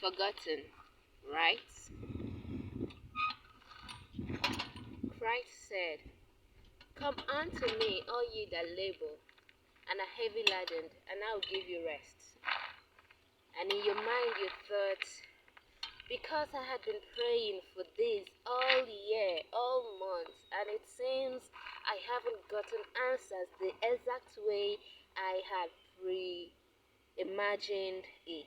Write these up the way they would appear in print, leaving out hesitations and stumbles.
forgotten, right? Christ said, "Come unto me, all ye that labor and are heavy laden, and I'll give you rest." And in your mind you thought, because I had been praying for this all year, all month, and it seems I haven't gotten answers the exact way I had pre-imagined it.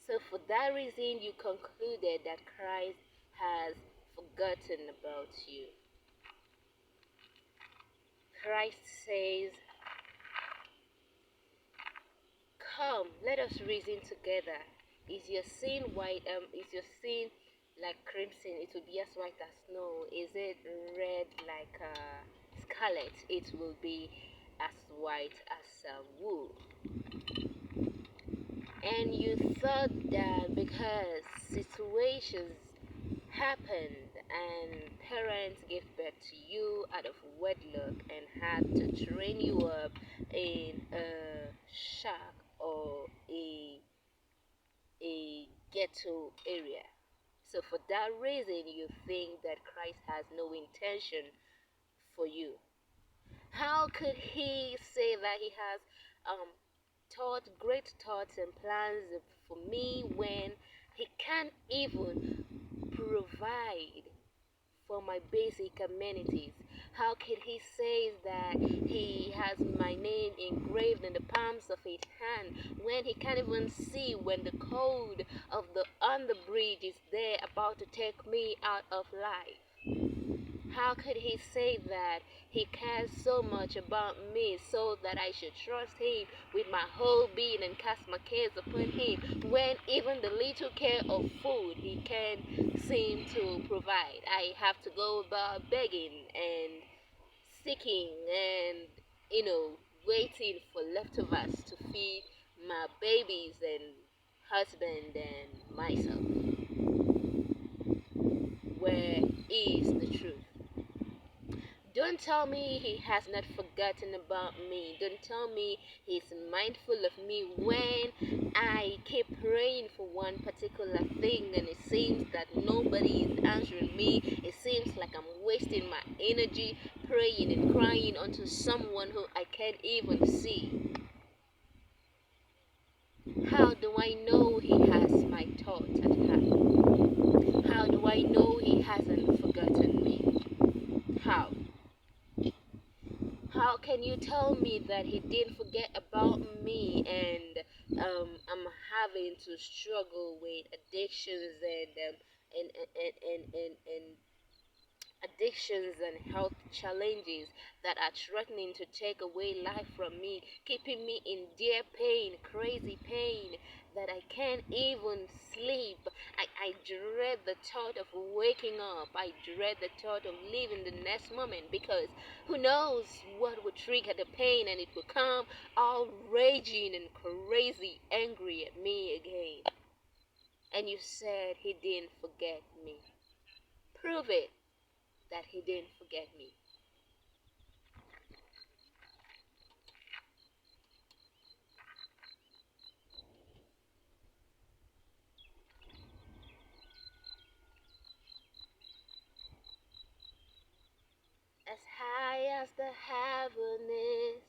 So for that reason, you concluded that Christ has forgotten about you. Christ says, "Come, let us reason together. Is your sin white? Is your sin like crimson? It will be as white as snow. Is it red like scarlet? It will be as white as wool." And you thought that because situations happened and parents gave birth to you out of wedlock and had to train you up in a shack or a ghetto area. So for that reason, you think that Christ has no intention for you. How could he say that he has great thoughts and plans for me when he can't even provide for my basic amenities? How can he say that he has my name engraved in the palms of his hand when he can't even see when the code of the on the bridge is there about to take me out of life? How could he say that he cares so much about me so that I should trust him with my whole being and cast my cares upon him when even the little care of food he can seem to provide? I have to go about begging and seeking and, waiting for leftovers to feed my babies and husband and myself. Where is the truth? Don't tell me he has not forgotten about me. Don't tell me he's mindful of me when I keep praying for one particular thing and it seems that nobody is answering me. It seems like I'm wasting my energy praying and crying unto someone who I can't even see. How do I know he has my thoughts at heart? How do I know he hasn't forgotten me? How? How can you tell me that he didn't forget about me and I'm having to struggle with addictions and addictions and health challenges that are threatening to take away life from me, keeping me in dear pain, crazy pain, that I can't even sleep. I dread the thought of waking up. I dread the thought of leaving the next moment because who knows what would trigger the pain and it will come all raging and crazy angry at me again. And you said he didn't forget me. Prove it that he didn't forget me. As high as the heaven is,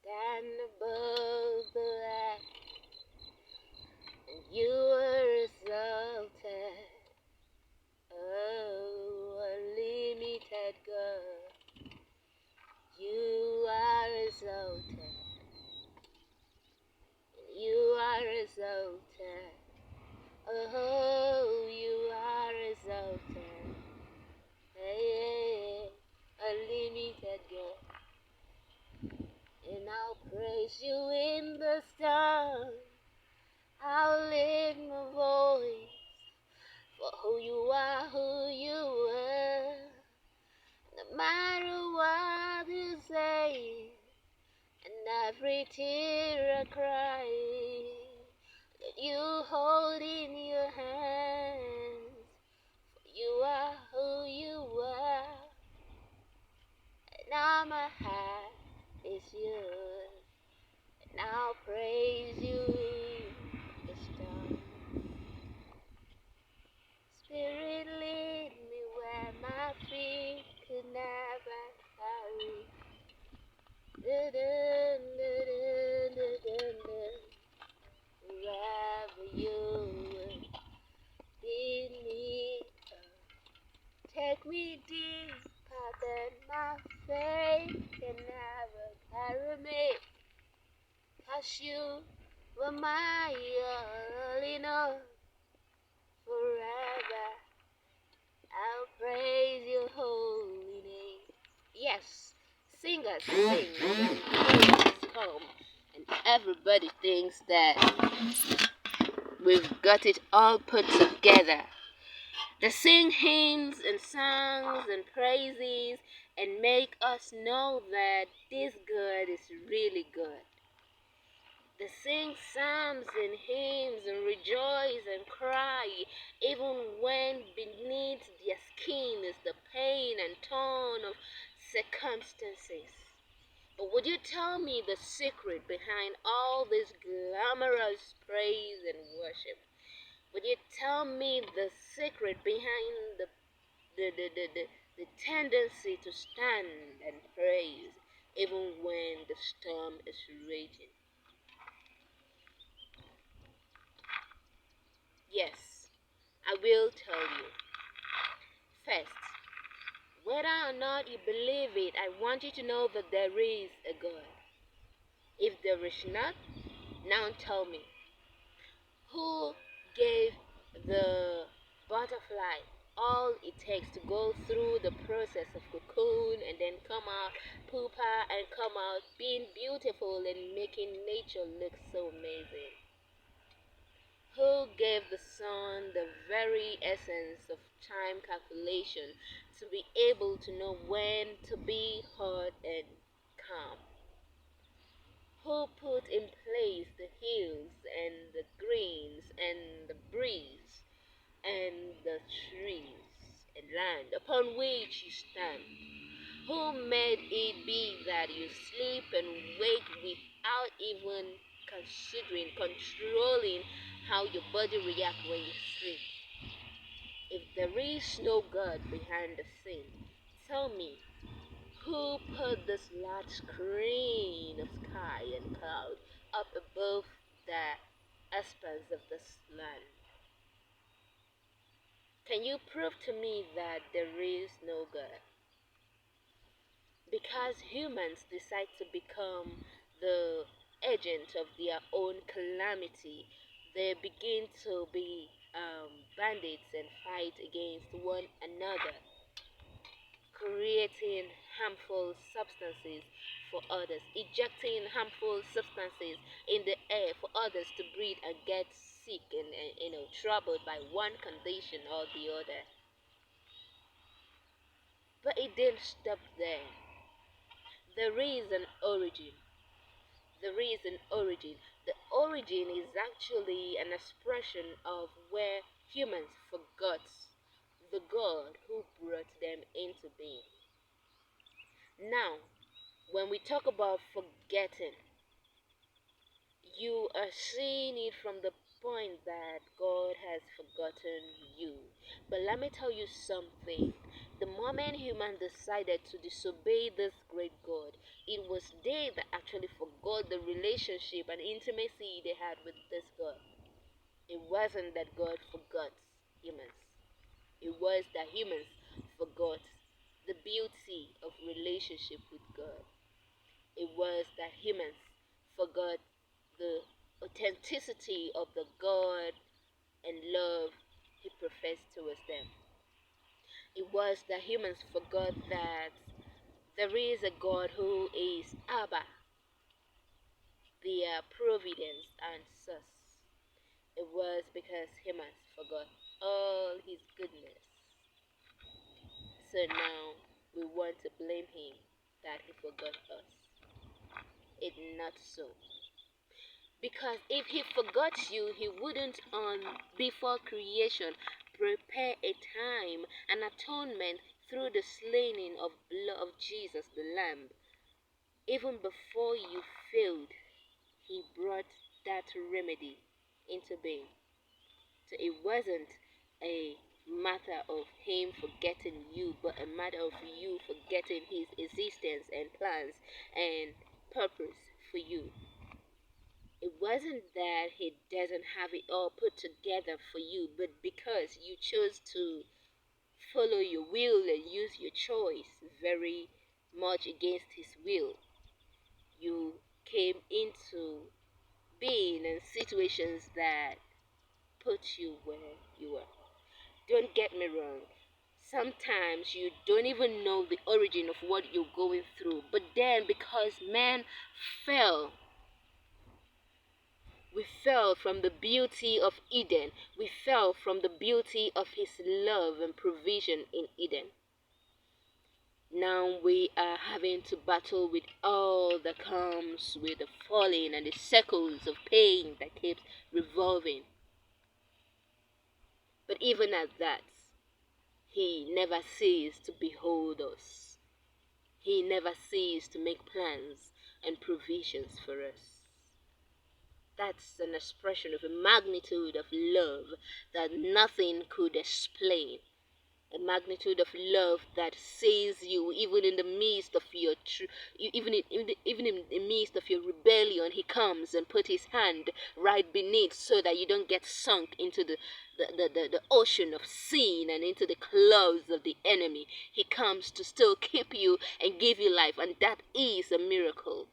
stand above the earth, and you are exalted. Oh, unlimited God, you are exalted. You are exalted. Oh, you are exalted. Hey, unlimited God. And I'll praise you in the storm. I'll lift my voice for who you are. No matter what you say, and every tear I cry, that you hold in your hands. For you are who you are, and now my heart is yours, and I'll praise you 'cause you were my all in all. Forever I'll praise your holy name. Yes, singers sing when prayers come, and everybody thinks that we've got it all put together. They sing hymns and songs and praises and make us know that this God is really good. They sing psalms and hymns and rejoice and cry, even when beneath their skin is the pain and torn of circumstances. But would you tell me the secret behind all this glamorous praise and worship? Would you tell me the secret behind the tendency to stand and praise even when the storm is raging? Yes, I will tell you. First, whether or not you believe it, I want you to know that there is a God. If there is not, now tell me, who gave the butterfly all it takes to go through the process of cocoon and then come out pupa and come out being beautiful and making nature look so amazing? Who gave the sun the very essence of time calculation to be able to know when to be hot and calm? Who put in place the hills and the greens and the breeze and the trees and land upon which you stand? Who made it be that you sleep and wake without even controlling how your body reacts when you sleep? If there is no God behind the scene, tell me, who put this large screen of sky and cloud up above the expanse of this land? Can you prove to me that there is no God? Because humans decide to become the agent of their own calamity, they begin to be bandits and fight against one another, creating harmful substances for others, ejecting harmful substances in the air for others to breathe and get sick and troubled by one condition or the other. But it didn't stop there. There is an origin. There is an origin. The origin is actually an expression of where humans forgot the God who brought them into being. Now, when we talk about forgetting, you are seeing it from the point that God has forgotten you. But let me tell you something. The moment humans decided to disobey this great God, it was they that actually forgot the relationship and intimacy they had with this God. It wasn't that God forgot humans. It was that humans forgot the beauty of relationship with God. It was that humans forgot the authenticity of the God and love he professed towards them. It was that humans forgot that there is a God who is Abba, their providence and source. It was because humans forgot all his goodness. So now we want to blame him that he forgot us. It's not so. Because if he forgot you, he wouldn't before creation prepare a time, an atonement through the slaying of blood of Jesus the Lamb. Even before you failed, he brought that remedy into being. So it wasn't a matter of him forgetting you, but a matter of you forgetting his existence and plans and purpose for you. It wasn't that he doesn't have it all put together for you, but because you chose to follow your will and use your choice very much against his will, you came into been in situations that put you where you are. Don't get me wrong. Sometimes you don't even know the origin of what you're going through. But then, because man fell, we fell from the beauty of Eden. We fell from the beauty of his love and provision in Eden. Now we are having to battle with all that comes with the falling and the circles of pain that keeps revolving. But even at that, he never ceased to behold us. He never ceased to make plans and provisions for us. That's an expression of a magnitude of love that nothing could explain. A magnitude of love that sees you even in the midst of your even in the midst of your rebellion. He comes and put his hand right beneath so that you don't get sunk into the ocean of sin and into the claws of the enemy. He comes to still keep you and give you life, and that is a miracle.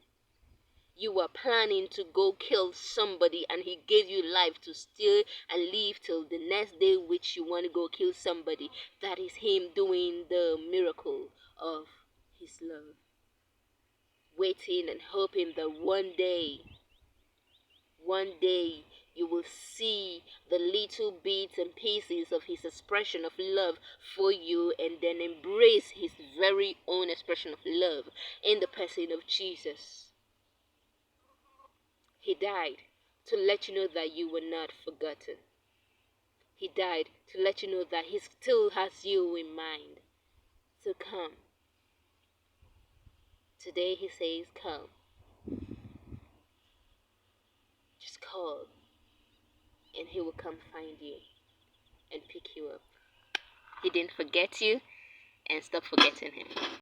You were planning to go kill somebody and he gave you life to still and live till the next day which you want to go kill somebody. That is him doing the miracle of his love. Waiting and hoping that one day you will see the little bits and pieces of his expression of love for you, and then embrace his very own expression of love in the person of Jesus. He died to let you know that you were not forgotten. He died to let you know that he still has you in mind. So come. Today he says, come. Just call, and he will come find you and pick you up. He didn't forget you, and stop forgetting him.